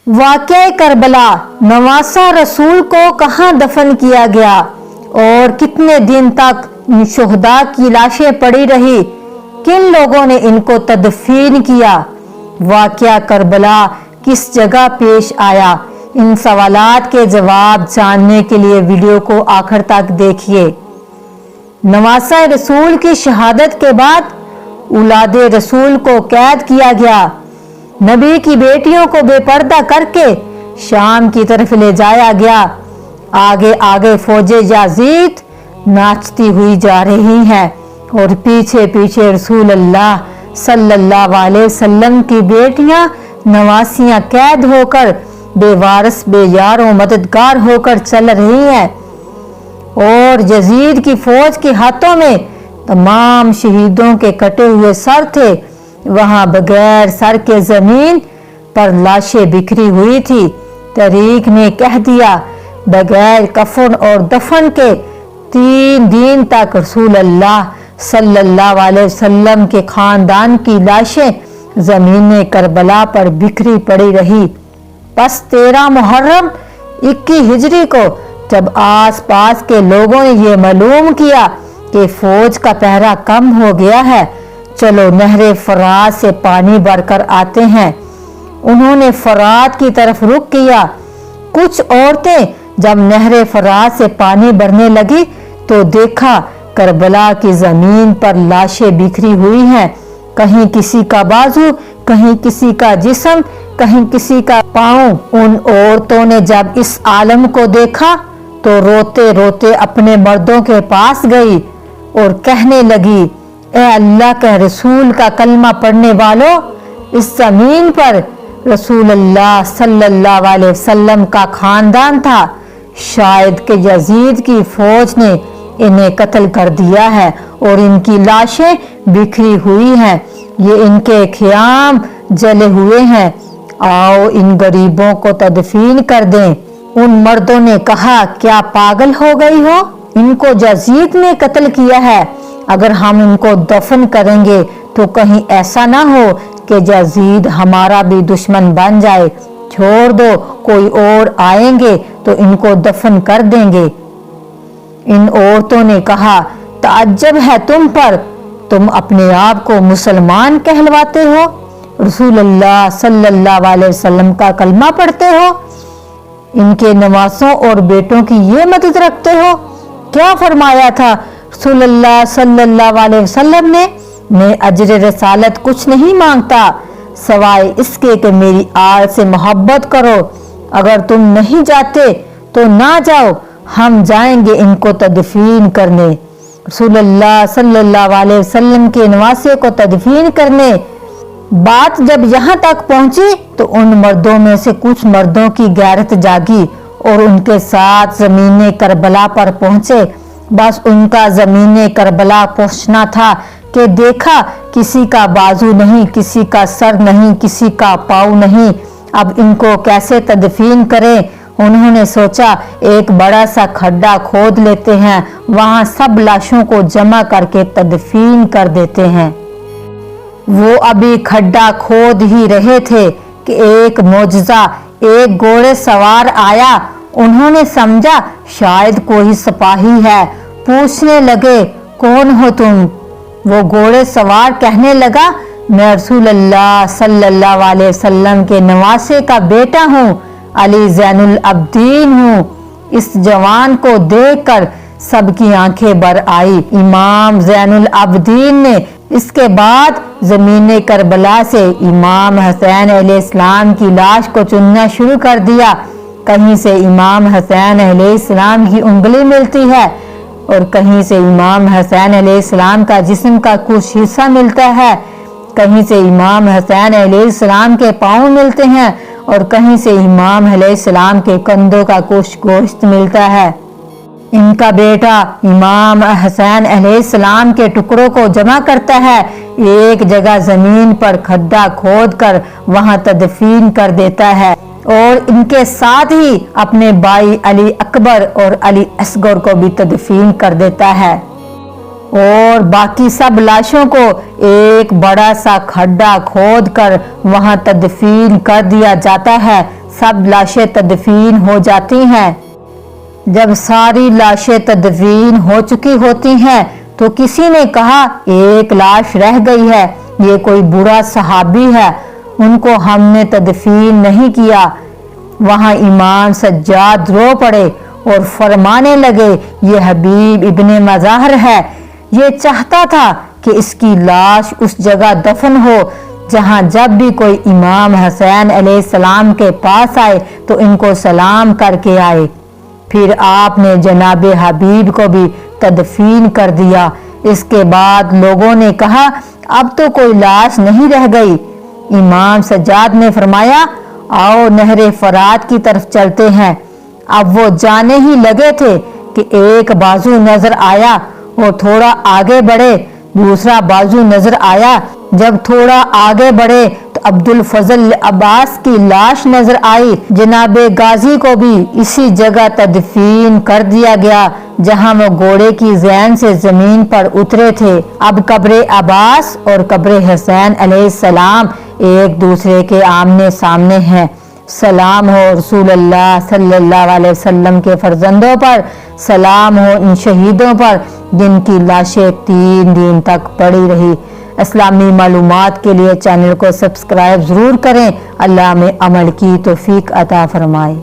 वाक़या करबला, नवासा रसूल को कहाँ दफन किया गया और कितने दिन तक इन शुहदा की लाशें पड़ी रही, किन लोगों ने इनको तदफीन किया, वाक़या करबला किस जगह पेश आया, इन सवालात के जवाब जानने के लिए वीडियो को आखिर तक देखिए। नवासा रसूल की शहादत के बाद औलादे रसूल को कैद किया गया। नबी की बेटियों को बेपर्दा करके शाम की तरफ ले जाया गया। आगे आगे फौजे याजीद नाचती हुई जा रही हैं और पीछे पीछे रसूल अल्लाह सल्लल्लाहु अलैहि वसल्लम की बेटियां नवासियां कैद होकर बेवारस बेयारों मददगार होकर चल रही हैं और यजीद की फौज के हाथों में तमाम शहीदों के कटे हुए सर थे। वहां बगैर सर के जमीन पर लाशें बिखरी हुई थी। तारीख ने कह दिया, बगैर कफन और दफन के 3 दिन तक रसूल अल्लाह सल्लल्लाहु अलैहि वसल्लम के खानदान की लाशें जमीन करबला पर बिखरी पड़ी रही। बस 13 मुहर्रम 21 हिजरी को जब आस पास के लोगों ने ये मालूम किया कि फौज का पहरा कम हो गया है, चलो नहरे फरात से पानी भरकर आते हैं, उन्होंने फरात की तरफ रुख किया। कुछ औरतें जब नहरे फरात से पानी भरने लगी तो देखा करबला की जमीन पर लाशें बिखरी हुई हैं, कहीं किसी का बाजू, कहीं किसी का जिस्म, कहीं किसी का पाँव। उन औरतों ने जब इस आलम को देखा तो रोते रोते अपने मर्दों के पास गई और कहने लगी, ए अल्लाह के रसूल का कलमा पढ़ने वालों, इस जमीन पर रसूल अल्लाह सल्लल्लाहु अलैहि वसल्लम का खानदान था, शायद कि यजीद की फौज ने इन्हें कत्ल कर दिया है और इनकी लाशें बिखरी हुई हैं, ये इनके ख़याम जले हुए हैं, आओ इन गरीबों को तदफीन कर दें। उन मर्दों ने कहा, क्या पागल हो गई हो, इनको यजीद ने कत्ल किया है, अगर हम इनको दफन करेंगे तो कहीं ऐसा ना हो कि यजीद हमारा भी दुश्मन बन जाए, छोड़ दो, कोई और आएंगे तो इनको दफन कर देंगे। इन औरतों ने कहा, ताज्जुब है तुम पर, तुम अपने आप को मुसलमान कहलवाते हो, रसूल अल्लाह सल्लल्लाहु अलैहि वसल्लम का कलमा पढ़ते हो, इनके नवासों और बेटों की ये मदद रखते हो। क्या फरमाया था रसूल अल्लाह सल्लल्लाहु अलैहि वसल्लम ने, मैं अजर रसालत कुछ नहीं मांगता सवाए इसके कि मेरी आल से मोहब्बत करो, अगर तुम नहीं जाते तो ना जाओ, हम जाएंगे इनको तदफीन करने। रसूल अल्लाह सल्लल्लाहु अलैहि वसल्लम के नवासे को तदफीन करने। बात जब यहाँ तक पहुंची तो उन मर्दों में से कुछ मर्दों की गैरत जागी और उनके साथ ज़मीन करबला पर पहुंचे। बस उनका ज़मीन करबला पहुंचना था कि देखा किसी का बाजू नहीं, किसी का सर नहीं, किसी का पाँव नहीं, अब इनको कैसे तदफीन करें। उन्होंने सोचा एक बड़ा सा खड्डा खोद लेते हैं, वहां सब लाशों को जमा करके तदफीन कर देते हैं। वो अभी खड्डा खोद ही रहे थे कि एक मौजज़ा, एक घोड़े सवार आया। उन्होंने समझा शायद कोई सिपाही है, पूछने लगे, कौन हो तुम? वो घोड़े सवार कहने लगा, मैं रसूल अल्लाह सल्लल्लाहु अलैहि वसल्लम के नवासे का बेटा हूँ, अली ज़ैनुल अब्दीन हूँ। इस जवान को देखकर सबकी आंखें भर आई। इमाम ज़ैनुल अब्दीन ने इसके बाद ज़मीन करबला से इमाम हसैन अलैहिस्सलाम की लाश को चुनना शुरू कर दिया। कहीं से इमाम हसैन अलैहिस्सलाम की उंगली मिलती है और कहीं से इमाम हसैन अलैहिस्सलाम का जिस्म का कुछ हिस्सा मिलता है, कहीं से इमाम हसैन अलैहिस्सलाम के पाँव मिलते हैं और कहीं से इमाम अलैहिस्सलाम के कंधों का कुछ गोश्त मिलता है। इनका बेटा इमाम हसैन अलैहिस्सलाम के टुकड़ों को जमा करता है, एक जगह जमीन पर खड्डा खोदकर वहां तदफीन कर देता है और इनके साथ ही अपने भाई अली अकबर और अली असगर को भी तदफीन कर देता है और बाकी सब लाशों को एक बड़ा सा खड्डा खोदकर वहां तदफीन कर दिया जाता है। सब लाशें तदफीन हो जाती हैं। जब सारी लाशें तदफीन हो चुकी होती हैं तो किसी ने कहा, एक लाश रह गई है, ये कोई बुरा सहाबी है, उनको हमने तदफीन नहीं किया। वहां इमाम सज्जाद रो पड़े और फरमाने लगे, ये हबीब इब्ने मज़ाहर है, ये चाहता था कि इसकी लाश उस जगह दफन हो जहां जब भी कोई इमाम हसैन अलैहिस्सलाम के पास आए तो इनको सलाम करके आए। फिर आपने जनाब हबीब को भी तदफीन कर दिया। इसके बाद लोगों ने कहा, अब तो कोई लाश नहीं रह गई। इमाम सज्जाद ने फरमाया, आओ नहरे फरात की तरफ चलते हैं। अब वो जाने ही लगे थे कि एक बाजू नजर आया और थोड़ा आगे बढ़े, दूसरा बाजू नजर आया। जब थोड़ा आगे बढ़े तो अब्दुल फजल अब्बास की लाश नजर आई। जनाबे गाजी को भी इसी जगह तदफीन कर दिया गया जहां वो घोड़े की ज़ैन से जमीन पर उतरे थे। अब कब्र अब्बास और कब्र हुसैन अलैहिस्सलाम एक दूसरे के आमने सामने हैं। सलाम हो रसूलुल्लाह सल्लल्लाहु अलैहि वसल्लम के फर्जंदों पर, सलाम हो इन शहीदों पर जिनकी लाशें 3 दिन तक पड़ी रही। इस्लामी मालूमात के लिए चैनल को सब्सक्राइब जरूर करें। अल्लाह में अमल की तौफीक अता फरमाए।